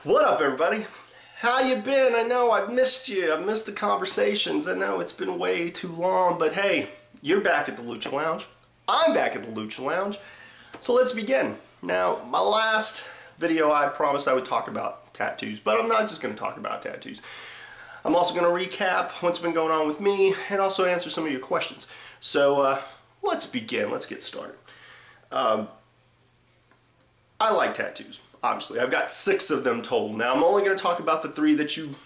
What up, everybody? How you been? I know I've missed you. I've missed the conversations. I know it's been way too long, but hey, you're back at the Lucha Lounge. I'm back at the Lucha Lounge. So let's begin. Now, my last video I promised I would talk about tattoos, but I'm not just going to talk about tattoos. I'm also going to recap what's been going on with me and also answer some of your questions. So let's begin. Let's get started. I like tattoos. Obviously, I've got 6 of them total. Now, I'm only going to talk about the 3 that you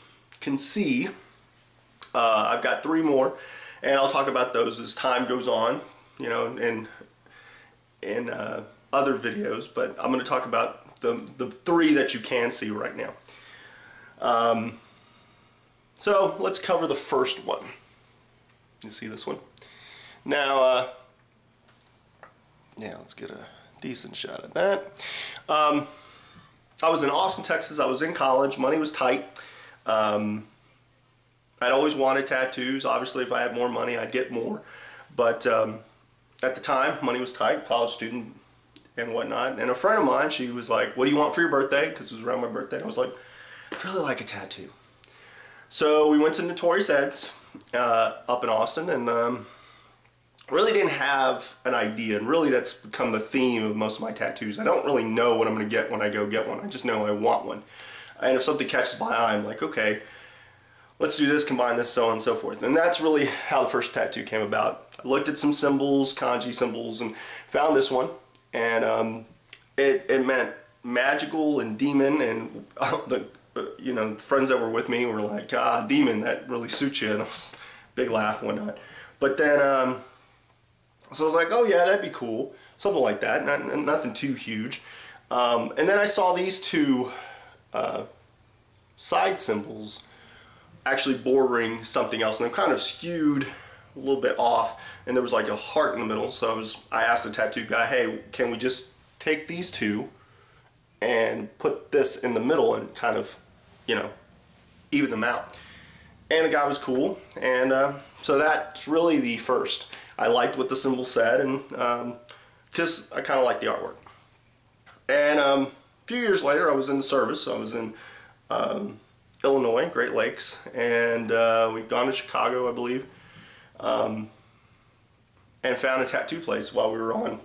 can see. I've got 3 more, and I'll talk about those as time goes on, you know, in other videos. But I'm going to talk about the 3 that you can see right now. So let's cover the first one. You see this one? Now, yeah, let's get a decent shot of that. I was in Austin, Texas. I was in college. Money was tight. I'd always wanted tattoos. Obviously, if I had more money, I'd get more. But at the time, money was tight, college student and whatnot. And a friend of mine, she was like, "What do you want for your birthday?" Because it was around my birthday. I was like, "I'd really like a tattoo." So we went to Notorious Ed's up in Austin, and really didn't have an idea, and really that's become the theme of most of my tattoos. I don't really know what I'm going to get when I go get one. I just know I want one. And if something catches my eye, I'm like, okay, let's do this, combine this, so on and so forth. And that's really how the first tattoo came about. I looked at some symbols, kanji symbols, and found this one. And it meant magical and demon, and the friends that were with me were like, "Ah, demon, that really suits you." And big laugh and whatnot. But then so I was like, "Oh yeah, that'd be cool," something like that. Nothing too huge. And then I saw these 2 side symbols actually bordering something else, and they're kind of skewed a little bit off. And there was like a heart in the middle. So I asked the tattoo guy, "Hey, can we just take these 2 and put this in the middle and kind of, you know, even them out?" And the guy was cool. And so that's really the first. I liked what the symbol said, and because I kind of like the artwork. And a few years later, I was in the service. So I was in Illinois, Great Lakes, and we'd gone to Chicago, I believe, and found a tattoo place while we were on.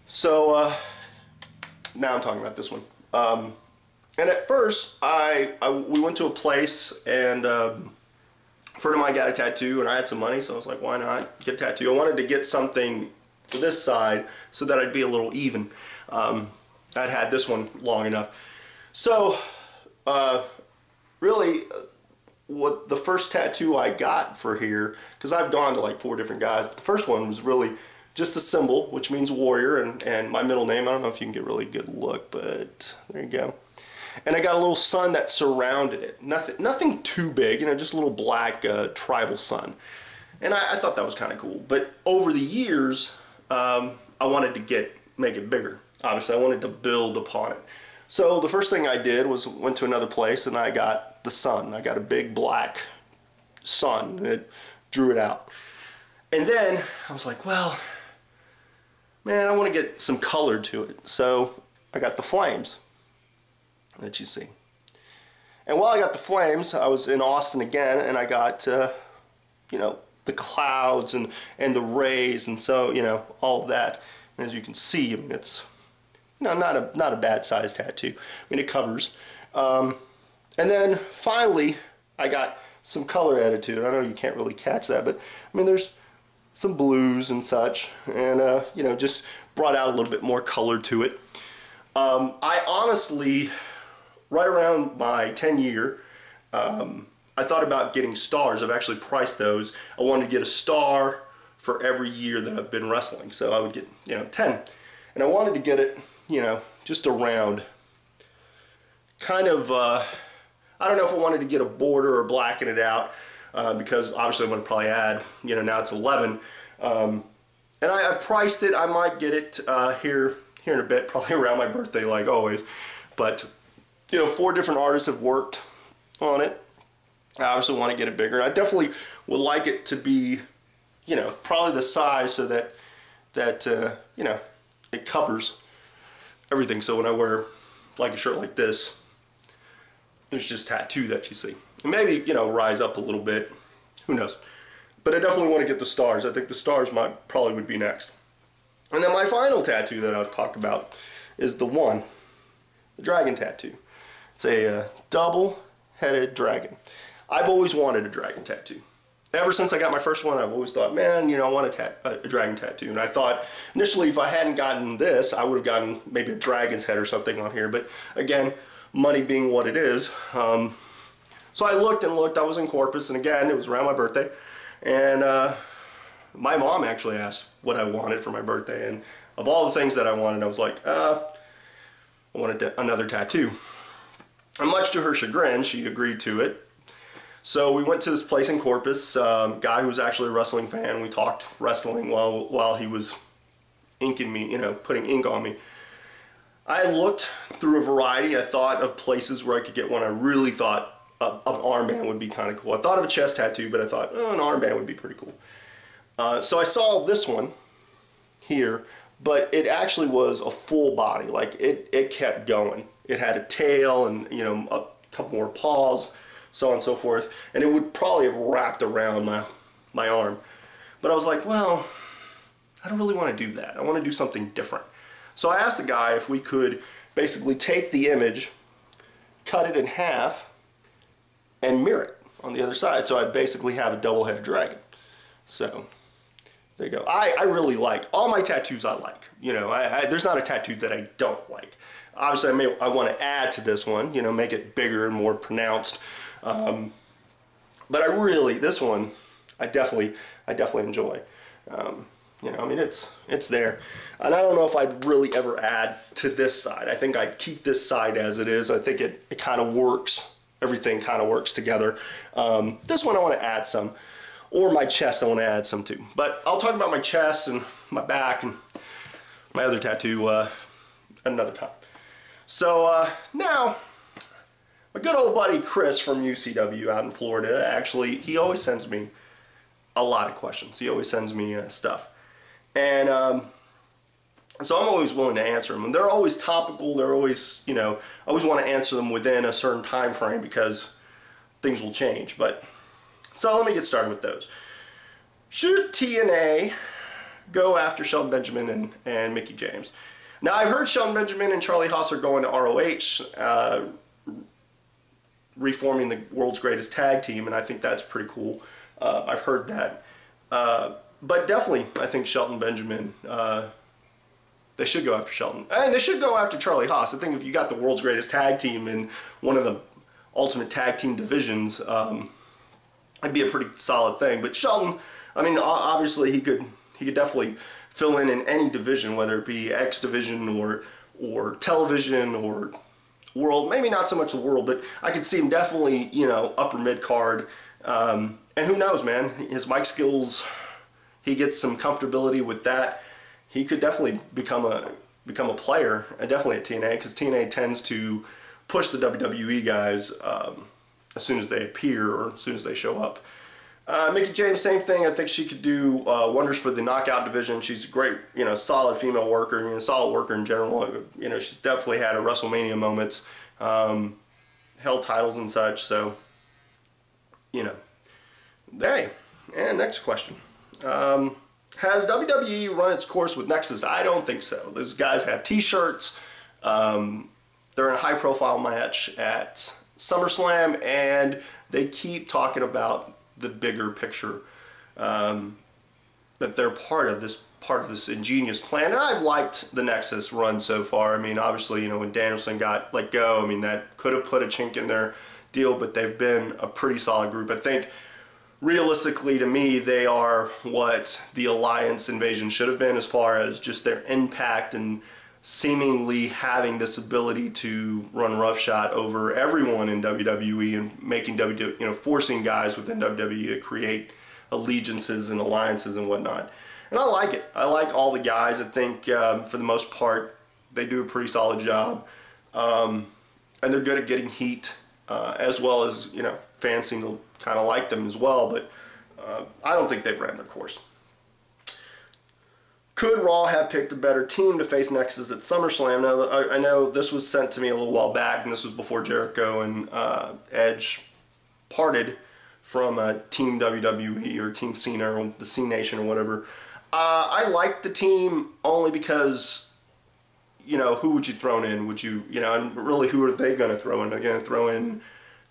So now I'm talking about this one. And at first, we went to a place, and a friend of mine got a tattoo, and I had some money, so I was like, why not get a tattoo? I wanted to get something for this side so that I'd be a little even. I'd had this one long enough. So, really, what the first tattoo I got for here, because I've gone to like 4 different guys, but the first one was really just a symbol, which means warrior, and my middle name. I don't know if you can get a really good look, but there you go. And I got a little sun that surrounded it. Nothing too big, you know, just a little black tribal sun. And I thought that was kind of cool. But over the years, I wanted to make it bigger. Obviously, I wanted to build upon it. So the first thing I did was went to another place, and I got the sun. I got a big black sun, and it drew it out. And then I was like, well, man, I want to get some color to it. So I got the flames that you see. And while I got the flames, I was in Austin again, and I got, you know, the clouds and the rays, and so, you know, all of that. And as you can see, I mean, it's, you know, not a bad sized tattoo. I mean, it covers. And then finally, I got some color added to it. I know you can't really catch that, but I mean, there's some blues and such, and you know, just brought out a little bit more color to it. I honestly, right around my 10-year, I thought about getting stars. I've actually priced those. I wanted to get a star for every year that I've been wrestling. So I would get, you know, 10. And I wanted to get it, you know, just around. Kind of, I don't know if I wanted to get a border or blacken it out, because obviously I'm going to probably add, you know, now it's 11. And I've priced it. I might get it here in a bit, probably around my birthday like always. But, you know, 4 different artists have worked on it. I obviously want to get it bigger. I definitely would like it to be, you know, probably the size so that you know, it covers everything. So when I wear like a shirt like this, there's just tattoo that you see. And maybe, you know, rise up a little bit. Who knows? But I definitely want to get the stars. I think the stars probably would be next. And then my final tattoo that I'll talk about is the dragon tattoo. It's a double-headed dragon. I've always wanted a dragon tattoo. Ever since I got my first one, I've always thought, man, you know, I want a dragon tattoo. And I thought, initially, if I hadn't gotten this, I would have gotten maybe a dragon's head or something on here. But again, money being what it is. So I looked and looked. I was in Corpus, and again, it was around my birthday. And my mom actually asked what I wanted for my birthday. And of all the things that I wanted, I was like, I wanted another tattoo. And much to her chagrin, she agreed to it. So we went to this place in Corpus, guy who was actually a wrestling fan. We talked wrestling while he was inking me, you know, putting ink on me. I looked through a variety. I thought of places where I could get one. I really thought an armband would be kind of cool. I thought of a chest tattoo, but I thought, oh, an armband would be pretty cool. So I saw this one here, but it actually was a full body. Like, it kept going. It had a tail and, you know, a couple more paws, so on and so forth, and it would probably have wrapped around my arm. But I was like, well, I don't really want to do that. I want to do something different. So I asked the guy if we could basically take the image, cut it in half, and mirror it on the other side. So I'd basically have a double-headed dragon. So there you go. I really like all my tattoos. I like, you know, there's not a tattoo that I don't like. Obviously, I want to add to this one, you know, make it bigger and more pronounced. But this one, I definitely enjoy. You know, I mean, it's there. And I don't know if I'd really ever add to this side. I think I'd keep this side as it is. I think it kind of works. Everything kind of works together. This one I want to add some. Or my chest I want to add some too. But I'll talk about my chest and my back and my other tattoo another time. So now, my good old buddy Chris from UCW out in Florida, actually, he always sends me a lot of questions. He always sends me stuff. And so I'm always willing to answer them. And they're always topical. They're always, you know, I always want to answer them within a certain time frame because things will change. But so let me get started with those. Should TNA go after Shelton Benjamin and Mickie James? Now, I've heard Shelton Benjamin and Charlie Haas are going to ROH, reforming the world's greatest tag team, and I think that's pretty cool. I've heard that. But definitely, I think Shelton Benjamin, they should go after Shelton. And they should go after Charlie Haas. I think if you got the world's greatest tag team in one of the ultimate tag team divisions, it'd be a pretty solid thing. But Shelton, I mean, obviously he could definitely fill in any division, whether it be X division or television or world. Maybe not so much the world, but I could see him definitely, you know, upper mid card. And who knows, man? His mic skills, he gets some comfortability with that. He could definitely become a player, definitely at TNA, because TNA tends to push the WWE guys as soon as they appear or as soon as they show up. Mickie James, same thing. I think she could do wonders for the knockout division. She's a great, you know, solid female worker, you know, solid worker in general. You know, she's definitely had a WrestleMania moments, held titles and such. So, you know, hey, and next question. Has WWE run its course with Nexus? I don't think so. Those guys have T-shirts. They're in a high-profile match at SummerSlam, and they keep talking about the bigger picture, that they're part of this ingenious plan. And I've liked the Nexus run so far. I mean, obviously, you know, when Danielson got let go, I mean, that could have put a chink in their deal, but they've been a pretty solid group. I think realistically, to me, they are what the Alliance Invasion should have been as far as just their impact and seemingly having this ability to run roughshod over everyone in WWE and making WWE, you know, forcing guys within WWE to create allegiances and alliances and whatnot. And I like it. I like all the guys. I think for the most part, they do a pretty solid job. And they're good at getting heat, as well as, you know, fans seem to kind of like them as well. But I don't think they've ran their course. Could Raw have picked a better team to face Nexus at SummerSlam? Now, I know this was sent to me a little while back, and this was before Jericho and Edge parted from Team WWE or Team Cena or the C Nation or whatever. I liked the team only because, you know, who would you throw in? Would you, you know, and really who are they going to throw in? They're going to throw in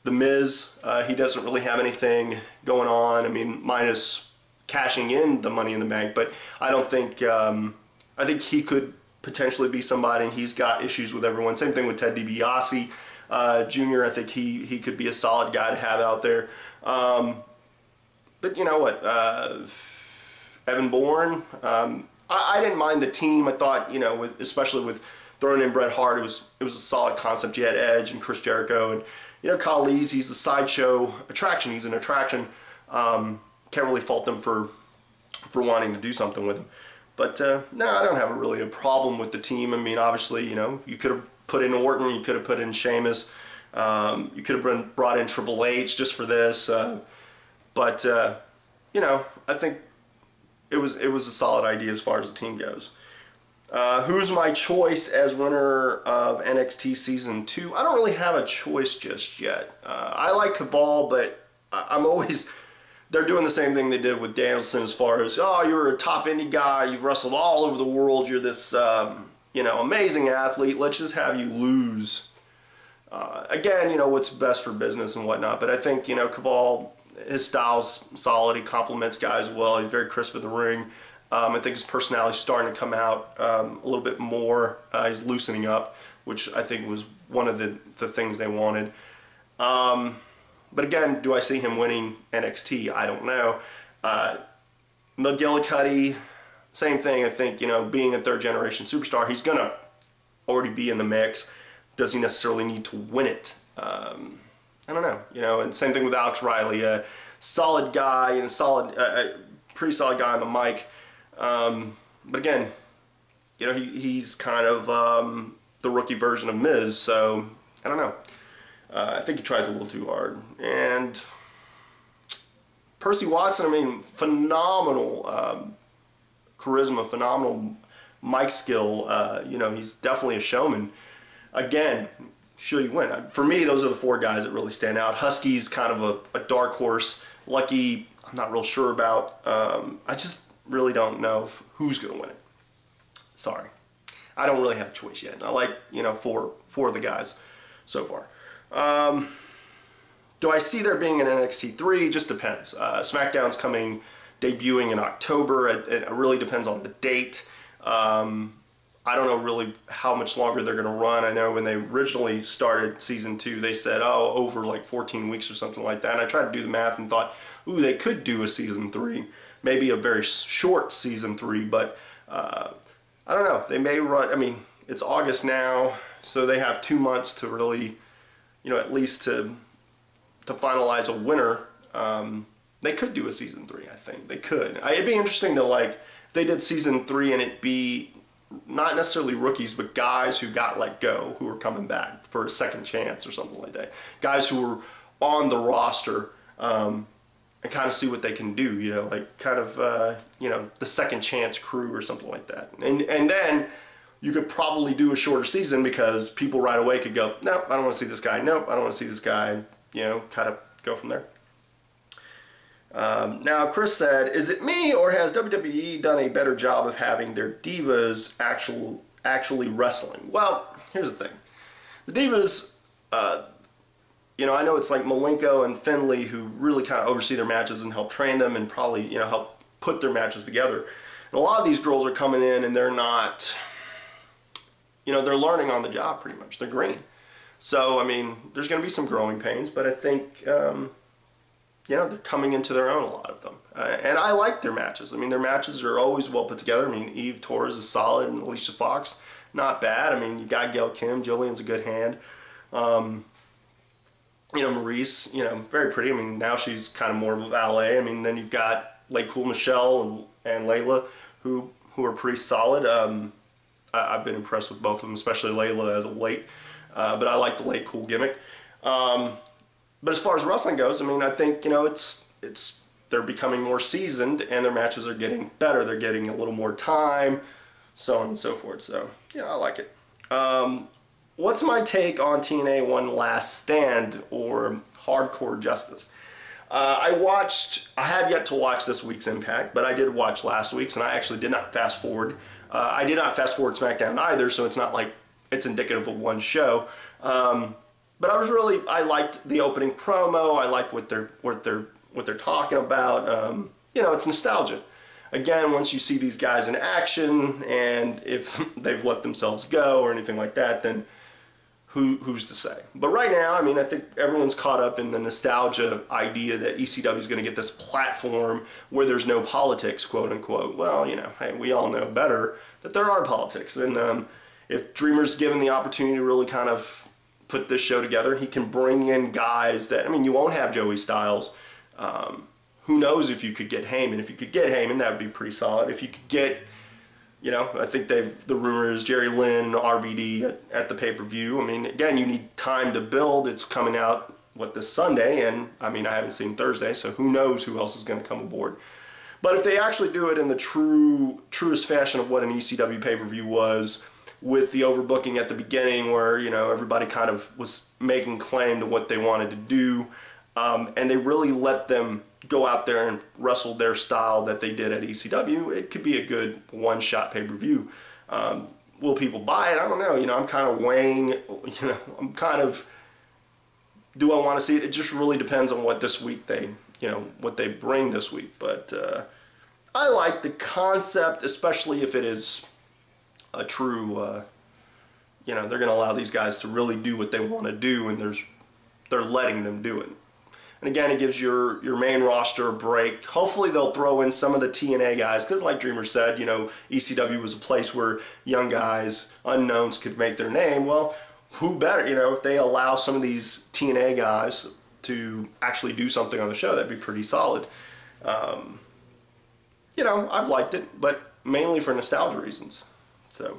The Miz. He doesn't really have anything going on. I mean, minus cashing in the Money in the Bank, but I don't think, I think he could potentially be somebody, and he's got issues with everyone. Same thing with Ted DiBiase Jr. I think he could be a solid guy to have out there. But you know what, Evan Bourne, I didn't mind the team. I thought, you know, especially with throwing in Bret Hart, it was a solid concept. You had Edge and Chris Jericho, and you know, Khali's, he's a sideshow attraction. He's an attraction. Can't really fault them for wanting to do something with him. But no, I don't have really a problem with the team. I mean, obviously, you know, you could have put in Orton, you could have put in Sheamus, you could have brought in Triple H just for this. But you know, I think it was a solid idea as far as the team goes. Who's my choice as winner of NXT Season 2? I don't really have a choice just yet. I like Cabal, but I'm always... They're doing the same thing they did with Danielson as far as, oh, you're a top indie guy, you've wrestled all over the world, you're this, you know, amazing athlete, let's just have you lose. Again, you know, what's best for business and whatnot, but I think, you know, Cabal, his style's solid, he compliments guys well, he's very crisp in the ring. I think his personality's starting to come out a little bit more. He's loosening up, which I think was one of the things they wanted. But again, do I see him winning NXT? I don't know. McGillicuddy, same thing. I think, you know, being a third-generation superstar, he's going to already be in the mix. Does he necessarily need to win it? I don't know. You know, and same thing with Alex Riley, a solid guy and a pretty solid guy on the mic. But again, you know, he's kind of the rookie version of Miz, so I don't know. I think he tries a little too hard. And Percy Watson, I mean, phenomenal charisma, phenomenal mic skill. You know, he's definitely a showman. Again, should he win? For me, those are the four guys that really stand out. Husky's kind of a dark horse. Lucky, I'm not real sure about. I just really don't know who's going to win it. Sorry. I don't really have a choice yet. I like, you know, four of the guys so far. Do I see there being an NXT 3? Just depends. SmackDown's debuting in October. It really depends on the date. I don't know really how much longer they're going to run. I know when they originally started Season 2, they said, oh, over like 14 weeks or something like that. And I tried to do the math and thought, ooh, they could do a Season 3. Maybe a very short Season 3, but I don't know. They may run, I mean, it's August now, so they have 2 months to really, you know, at least to finalize a winner. They could do a Season 3, I think. They could. It'd be interesting to, like, if they did Season 3 and it be not necessarily rookies, but guys who got let go, who are coming back for a second chance or something like that. Guys who were on the roster, and kind of see what they can do, you know, like kind of, you know, the second chance crew or something like that. And then you could probably do a shorter season because people right away could go, no, I don't want to see this guy. Nope, I don't want to see this guy. You know, kind of go from there. Now, Chris said, is it me or has WWE done a better job of having their divas actually wrestling? Well, here's the thing. The divas, you know, I know it's like Malenko and Finlay who really kind of oversee their matches and help train them and probably, you know, help put their matches together. And a lot of these girls are coming in and they're not, you know, they're learning on the job pretty much. They're green. So, I mean, there's going to be some growing pains, but I think, you know, they're coming into their own, a lot of them. And I like their matches. I mean, their matches are always well put together. I mean, Eve Torres is solid and Alicia Fox, not bad. I mean, you got Gail Kim, Jillian's a good hand. You know, Maurice, you know, very pretty. I mean, now she's kind of more of a valet. I mean, then you've got Late Cool Michelle and Layla, who are pretty solid. I've been impressed with both of them, especially Layla as of late. But I like the Late Cool gimmick. But as far as wrestling goes, I mean, I think, you know, it's they're becoming more seasoned and their matches are getting better. They're getting a little more time, so on and so forth. So, yeah, I like it. What's my take on TNA One Last Stand or Hardcore Justice? I have yet to watch this week's Impact, but I did watch last week's, and I actually did not fast forward. I did not fast forward SmackDown either, so it's not like it's indicative of one show. But I liked the opening promo. I like what they're talking about. It's nostalgia. Again, once you see these guys in action, and if they've let themselves go or anything like that, then who's to say? But right now, I mean, I think everyone's caught up in the nostalgia idea that ECW is going to get this platform where there's no politics, quote unquote. Well, hey, we all know better that there are politics. And if Dreamer's given the opportunity to really kind of put this show together, he can bring in guys that, I mean, you won't have Joey Styles. Who knows if you could get Heyman? If you could get Heyman, that would be pretty solid. If you could get, I think the rumor is Jerry Lynn and RVD at the pay-per-view. I mean, again, you need time to build. It's coming out, this Sunday? And, I mean, I haven't seen Thursday, so who knows who else is going to come aboard. But if they actually do it in the truest fashion of what an ECW pay-per-view was, with the overbooking at the beginning where, everybody kind of was making claim to what they wanted to do, and they really let them go out there and wrestle their style that they did at ECW, it could be a good one-shot pay-per-view. Will people buy it? I don't know. I'm kind of weighing, do I want to see it? It just really depends on what this week what they bring this week. But I like the concept, especially if it is a true, they're going to allow these guys to really do what they want to do, and they're letting them do it. And again, it gives your main roster a break. Hopefully they'll throw in some of the TNA guys, because like Dreamer said, ECW was a place where young guys, unknowns, could make their name. Well, who better, if they allow some of these TNA guys to actually do something on the show, that'd be pretty solid. I've liked it, but mainly for nostalgia reasons. So,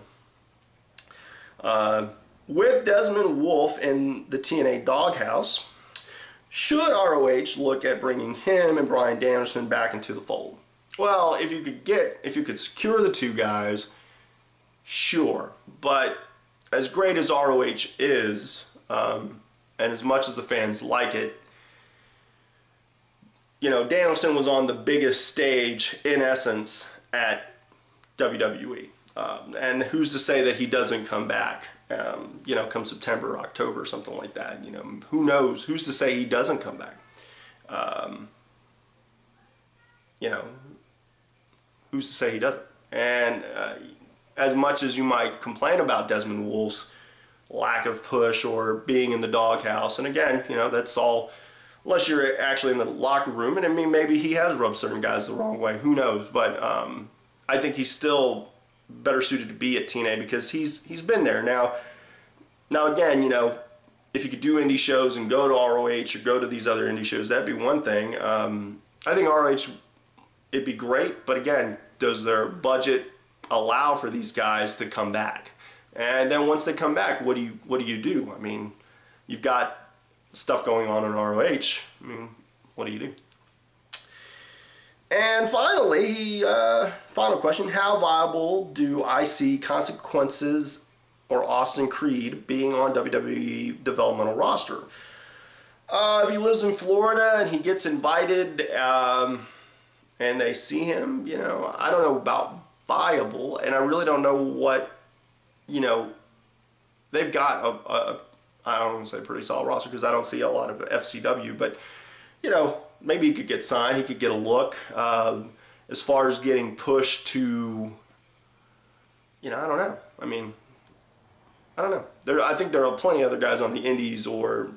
with Desmond Wolfe in the TNA doghouse, should ROH look at bringing him and Bryan Danielson back into the fold? Well, if you could secure the two guys, sure. But as great as ROH is, and as much as the fans like it, Danielson was on the biggest stage, in essence, at WWE. And who's to say that he doesn't come back? Come September, October, something like that. Who knows? Who's to say he doesn't come back? Who's to say he doesn't? And as much as you might complain about Desmond Wolfe's lack of push or being in the doghouse, and again, that's all, unless you're actually in the locker room, and I mean, maybe he has rubbed certain guys the wrong way. Who knows? But I think he's still better suited to be at TNA because he's been there. Now again, if you could do indie shows and go to ROH or go to these other indie shows, that'd be one thing. I think ROH, it'd be great, but again, does their budget allow for these guys to come back? And then once they come back, what do you do? I mean, you've got stuff going on in ROH. I mean, what do you do? And finally, final question, how viable do I see Consequences or Austin Creed being on WWE developmental roster? If he lives in Florida and he gets invited and they see him, I don't know about viable, and I really don't know what, they've got I don't want to say pretty solid roster because I don't see a lot of FCW, but, maybe he could get signed, he could get a look. As far as getting pushed to, I don't know. I mean, I don't know. I think there are plenty of other guys on the Indies or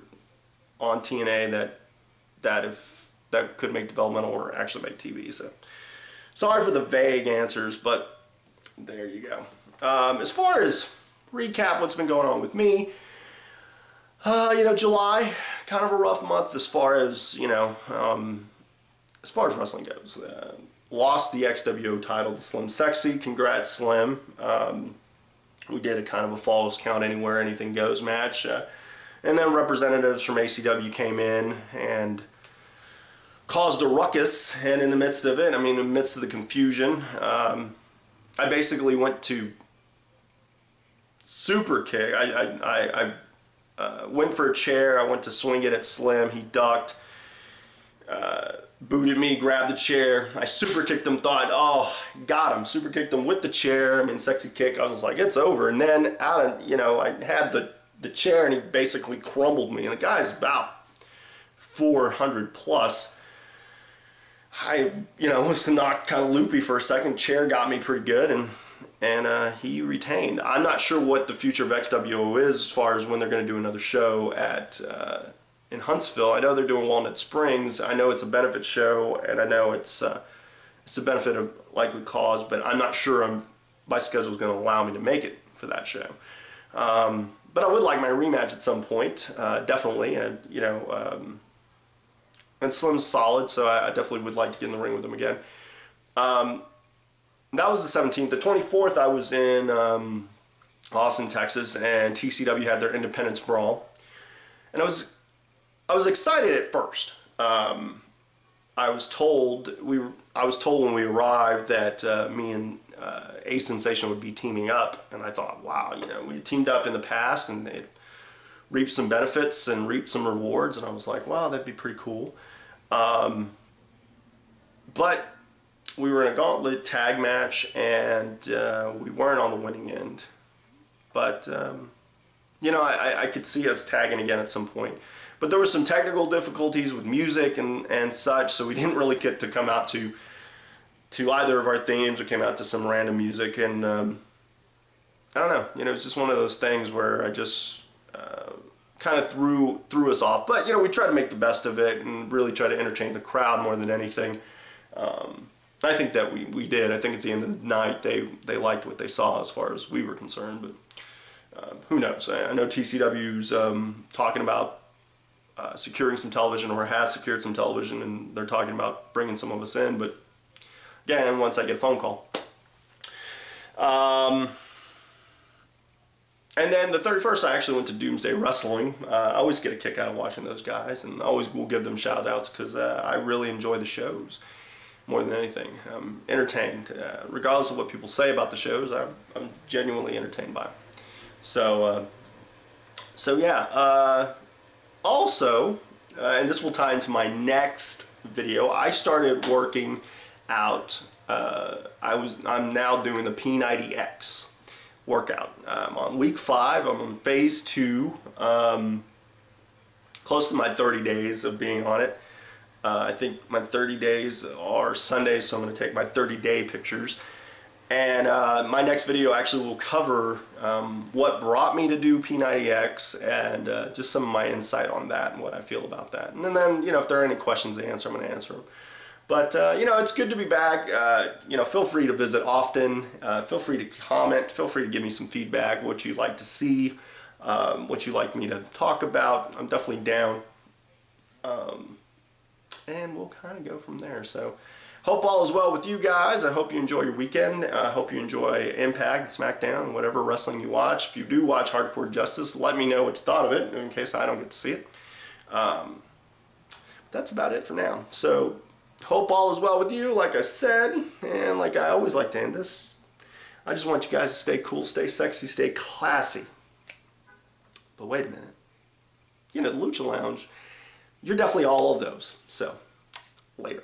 on TNA that could make developmental or actually make TV. So, sorry for the vague answers, but there you go. As far as recap what's been going on with me, July, kind of a rough month as far as, wrestling goes. Lost the XWO title to Slim Sexy. Congrats, Slim. We did a kind of a Falls Count Anywhere, Anything Goes match. And then representatives from ACW came in and caused a ruckus, and in the midst of it, I mean, in the midst of the confusion, I basically went to super kick. I went for a chair. I went to swing it at Slim. He ducked, booted me, grabbed the chair. I super kicked him, thought, oh, got him. Super kicked him with the chair. I mean, sexy kick. I was like, it's over. And then out of, you know, I had the chair, and he basically crumbled me. And the guy's about 400 plus. I, you know, was knocked kind of loopy for a second. Chair got me pretty good, and he retained. I'm not sure what the future of XWO is as far as when they're going to do another show at in Huntsville. I know they're doing Walnut Springs. I know it's a benefit show, and I know it's a benefit of likely cause, but I'm not sure my schedule is going to allow me to make it for that show. But I would like my rematch at some point, definitely. And you know, and Slim's solid, so I definitely would like to get in the ring with him again. That was the 17th. The 24th, I was in Austin, Texas, and TCW had their Independence Brawl, and I was excited at first. I was told when we arrived that me and A Sensation would be teaming up, and I thought, wow, you know, we teamed up in the past, and it reaped some benefits and reaped some rewards, and I was like, wow, that'd be pretty cool. But we were in a gauntlet tag match, and we weren't on the winning end. But, you know, I could see us tagging again at some point. But there were some technical difficulties with music and such, so we didn't really get to come out to either of our themes. We came out to some random music, and I don't know. You know, it's just one of those things where I just kind of threw us off. But, you know, we tried to make the best of it and really try to entertain the crowd more than anything. I think that we did. I think at the end of the night they liked what they saw as far as we were concerned. But who knows? I know TCW's talking about securing some television, or has secured some television, and they're talking about bringing some of us in. But again, once I get a phone call. And then the 31st, I actually went to Doomsday Wrestling. I always get a kick out of watching those guys, and I always will give them shout outs because I really enjoy the shows more than anything. I'm entertained. Regardless of what people say about the shows, I'm genuinely entertained by them. So yeah. Also, and this will tie into my next video, I started working out. I'm now doing the P90X workout. I'm on week 5. I'm on phase 2. Close to my 30 days of being on it. I think my 30 days are Sunday, so I'm going to take my 30-day pictures. And my next video actually will cover what brought me to do P90X, and just some of my insight on that and what I feel about that. And then, you know, if there are any questions to answer, I'm going to answer them. But, you know, it's good to be back. You know, feel free to visit often. Feel free to comment. Feel free to give me some feedback, what you'd like to see, what you'd like me to talk about. I'm definitely down. And we'll kind of go from there. So, hope all is well with you guys. I hope you enjoy your weekend. I hope you enjoy Impact, SmackDown, whatever wrestling you watch. If you do watch Hardcore Justice, let me know what you thought of it in case I don't get to see it. That's about it for now. So, hope all is well with you, like I said, and like I always like to end this. I just want you guys to stay cool, stay sexy, stay classy. But wait a minute. You know, the Lucha Lounge, you're definitely all of those. So, later.